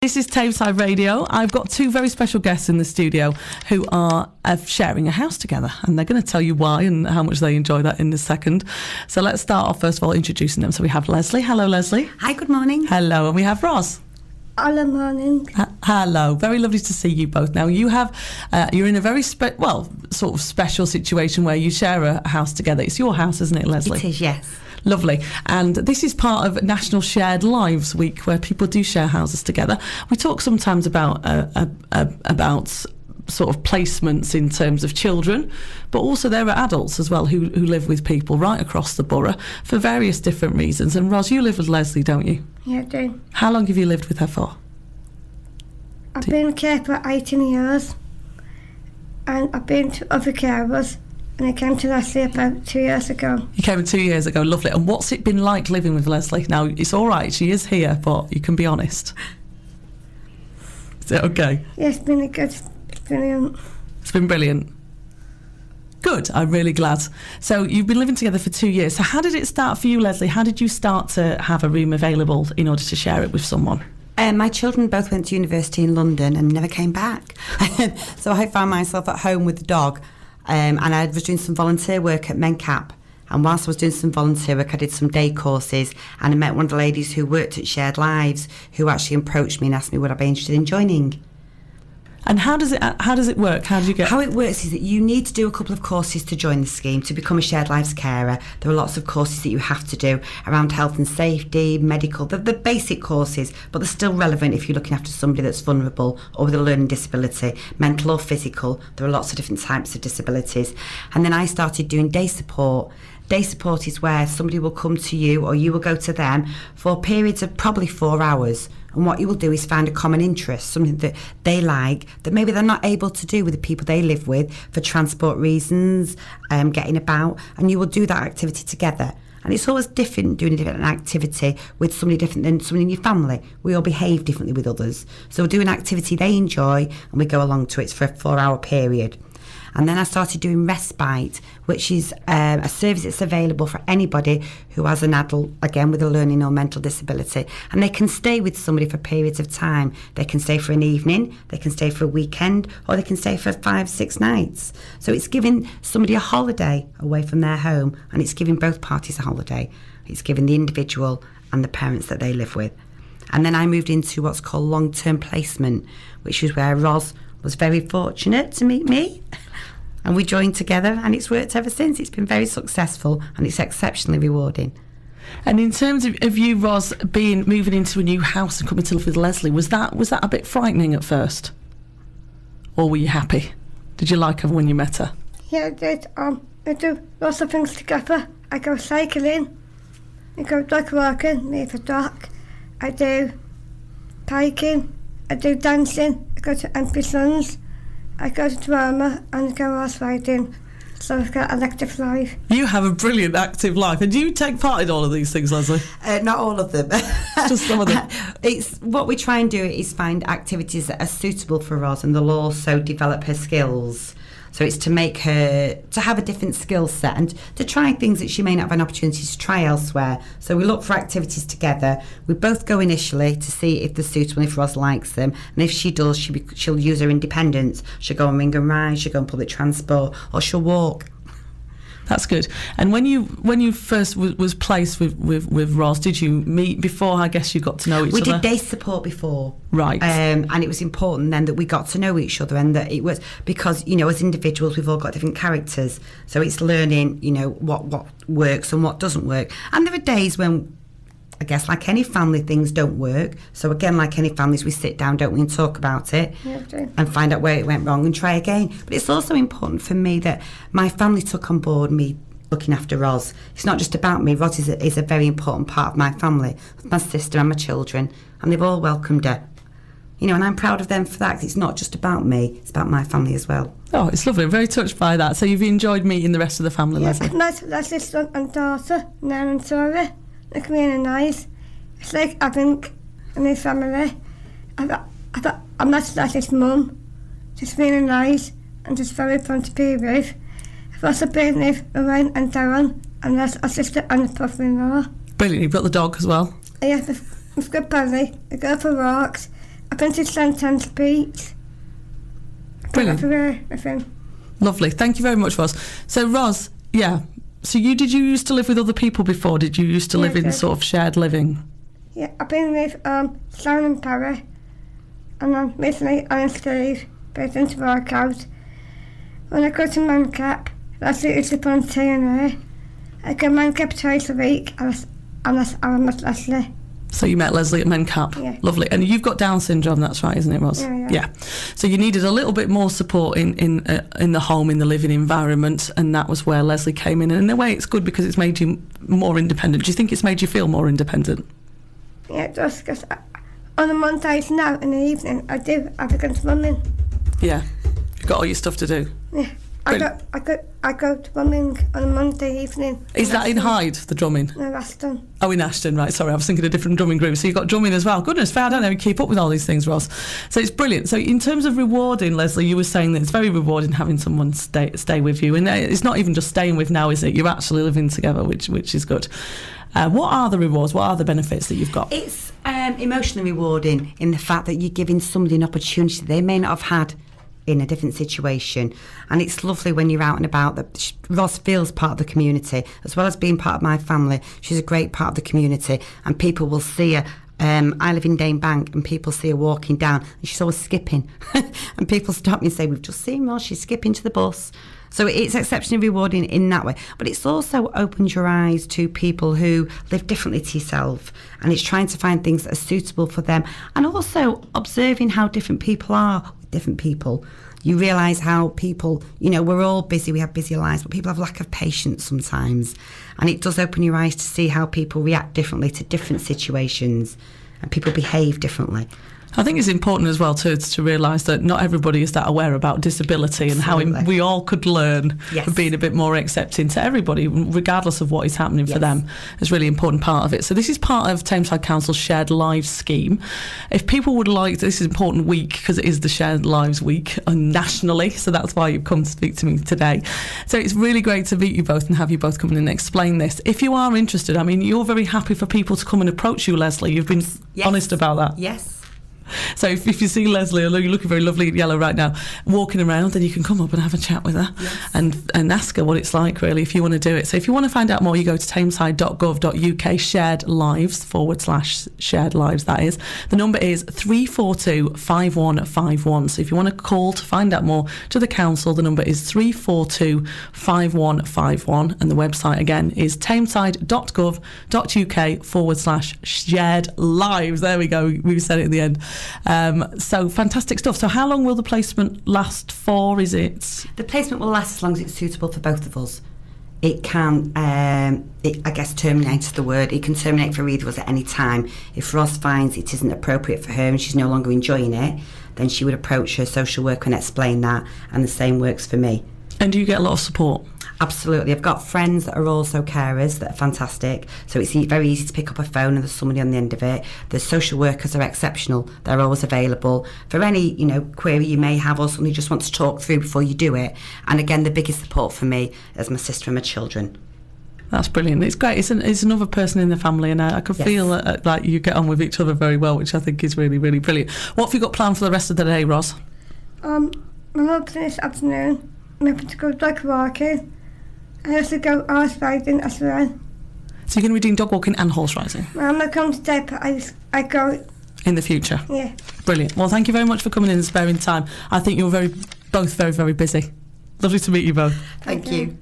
This is Tameside Radio. I've got two very special guests in the studio who are sharing a house together, and they're going to tell you why and how much they enjoy that in a second. So let's start off first of all introducing them. So we have Lesley. Hello, Lesley. Hi, good morning. Hello, and we have Ros. Hello, morning. Hello, very lovely to see you both. Now you have, you're in a very sort of special situation where you share a house together. It's your house, isn't it, Lesley? It is, yes. Lovely. And this is part of National Shared Lives Week, where people do share houses together. We talk sometimes about sort of placements in terms of children, but also there are adults as well who live with people right across the borough for various different reasons. And Ros, you live with Lesley, don't you? Yeah, I do. How long have you lived with her for? I've been in care for 18 years, and I've been to other carers, and I came to Lesley about 2 years ago. You came 2 years ago, lovely. And what's it been like living with Lesley? Now, it's all right, she is here, but you can be honest. Is it okay? Yeah, it's been good. It's brilliant. It's been brilliant. Good, I'm really glad. So you've been living together for 2 years. So how did it start for you, Lesley? How did you start to have a room available in order to share it with someone? My children both went to university in London and never came back. So I found myself at home with the dog. And I was doing some volunteer work at Mencap. And whilst I was doing some volunteer work, I did some day courses, and I met one of the ladies who worked at Shared Lives, who actually approached me and asked me would I be interested in joining. And how does it work? How do you get... How it works is that you need to do a couple of courses to join the scheme to become a Shared Lives carer. There are lots of courses that you have to do around health and safety, medical, the basic courses, but they're still relevant if you're looking after somebody that's vulnerable or with a learning disability, mental or physical. There are lots of different types of disabilities. And then I started doing day support. Day support is where somebody will come to you or you will go to them for periods of probably 4 hours. And what you will do is find a common interest, something that they like, that maybe they're not able to do with the people they live with for transport reasons, getting about, and you will do that activity together. And it's always different doing a different activity with somebody different than somebody in your family. We all behave differently with others. So we'll do an activity they enjoy and we go along to it for a 4-hour period. And then I started doing respite, which is a service that's available for anybody who has an adult, again, with a learning or mental disability. And they can stay with somebody for periods of time. They can stay for an evening, they can stay for a weekend, or they can stay for 5-6 nights. So it's giving somebody a holiday away from their home, and it's giving both parties a holiday. It's giving the individual and the parents that they live with. And then I moved into what's called long-term placement, which is where Ros was very fortunate to meet me. And we joined together, and it's worked ever since. It's been very successful, and it's exceptionally rewarding. And in terms of you, Ros, moving into a new house and coming to live with Lesley, was that a bit frightening at first? Or were you happy? Did you like her when you met her? Yeah, I did. I do lots of things together. I go cycling, I go dog walking, near the dock. I do hiking, I do dancing, I go to Empty Sons. I go to drama and I go horse riding, so I've got an active life. You have a brilliant active life, and do you take part in all of these things, Lesley? Not all of them. Just some of them. It's what we try and do is find activities that are suitable for Ros, and they'll also develop her skills. So it's to make her, to have a different skill set and to try things that she may not have an opportunity to try elsewhere. So we look for activities together. We both go initially to see if they're suitable, if Ros likes them. And if she does, she'll use her independence. She'll go on ring and ride, she'll go on public transport, or she'll walk. That's good. And when you first was placed with Ros, did you meet before? I guess you got to know each other. We did day support before, right? And it was important then that we got to know each other, and that it was because as individuals we've all got different characters, so it's learning what works and what doesn't work. And there are days when, I guess, like any family, things don't work. So again, like any families, we sit down, don't we, and talk about it and find out where it went wrong and try again. But it's also important for me that my family took on board me looking after Ros. It's not just about me. Ros is a very important part of my family, my sister and my children, and they've all welcomed her. And I'm proud of them for that, 'cause it's not just about me, it's about my family as well. Oh, it's lovely. I'm very touched by that. So you've enjoyed meeting the rest of the family, Lesley? Yes, Lesley's son and daughter, Nan and Tori. Look really nice. It's like having a new family. I'm not Lesley's mum. Just really nice and just very fun to be with. I've also been with Lorraine and Darren, and that's our sister and a brother-in-law. Brilliant. You've got the dog as well. Yeah, we've got Barry. We go for walks. I've been to St Anne's Beach. I've been Brilliant. everywhere with him. Lovely. Thank you very much, Ros. So, Ros, yeah. So did you used to live with other people before? Did you used to live I in did. sort of shared living? Yeah, I've been with Sharon and Barry, and then recently I'm Steve, but it didn't work out. When I go to Mancap, Lesley is up on TNA. I go Mancap twice a week, and I'm with Lesley. So you met Lesley at Mencap. Yeah. Lovely. And you've got Down syndrome, that's right, isn't it, Ros? Yeah. So you needed a little bit more support in the home, in the living environment, and that was where Lesley came in. And in a way, it's good because it's made you more independent. Do you think it's made you feel more independent? Yeah, it does, because on the Mondays now in the evening, I go to swimming. Yeah. You've got all your stuff to do. Yeah. I go to swimming on a Monday evening. Is that in Hyde, the drumming? No, Aston. Oh, in Ashton, right. Sorry, I was thinking a different drumming group. So you've got drumming as well. Goodness, I don't know, keep up with all these things, Ros. So it's brilliant. So in terms of rewarding, Lesley, you were saying that it's very rewarding having someone stay with you. And it's not even just staying with now, is it? You're actually living together, which is good. What are the rewards? What are the benefits that you've got? It's emotionally rewarding in the fact that you're giving somebody an opportunity they may not have had in a different situation, and it's lovely when you're out and about that Ros feels part of the community as well as being part of my family. She's a great part of the community, and people will see her. I live in Dane Bank, and people see her walking down, and she's always skipping. And people stop me and say, "We've just seen Ros, she's skipping to the bus." So it's exceptionally rewarding in that way. But it's also opened your eyes to people who live differently to yourself, and it's trying to find things that are suitable for them, and also observing how different people are with different people. You realise how people, we're all busy, we have busy lives, but people have lack of patience sometimes. And it does open your eyes to see how people react differently to different situations, and people behave differently. I think it's important as well to realise that not everybody is that aware about disability. Absolutely. And how we all could learn of being a bit more accepting to everybody, regardless of what is happening for them. It's a really important part of it. So this is part of Tameside Council's Shared Lives scheme. If people would like, this is an important week because it is the Shared Lives Week nationally, so that's why you've come to speak to me today. So it's really great to meet you both and have you both come in and explain this. If you are interested, you're very happy for people to come and approach you, Lesley. You've been honest about that. Yes. So if you see Lesley, although you're looking very lovely in yellow right now, walking around, then you can come up and have a chat with her and ask her what it's like, really, if you want to do it. So if you want to find out more, you go to tameside.gov.uk shared lives /shared lives, that is. The number is 342 5151. So if you want to call to find out more to the council, the number is 342 5151. And the website again is tameside.gov.uk /shared lives. There we go. We said it in the end. So fantastic stuff. So how long will the placement last for? The placement will last as long as it's suitable for both of us. It can, I guess terminate is the word. It can terminate for either of us at any time. If Ros finds it isn't appropriate for her and she's no longer enjoying it, then she would approach her social worker and explain that, and the same works for me. And do you get a lot of support? Absolutely. I've got friends that are also carers that are fantastic, so it's very easy to pick up a phone and there's somebody on the end of it. The social workers are exceptional. They're always available for any query you may have or something you just want to talk through before you do it. And again, the biggest support for me is my sister and my children. That's brilliant. It's great. It's another person in the family, and I can feel that you get on with each other very well, which I think is really, really brilliant. What have you got planned for the rest of the day, Ros? My mum this afternoon, I'm hoping to go dog walking. I also go horse riding as well. So you're going to be doing dog walking and horse riding? I'm not going today, but I go in the future. Yeah. Brilliant. Well, thank you very much for coming in and sparing time. I think you're both very, very busy. Lovely to meet you both. Thank you.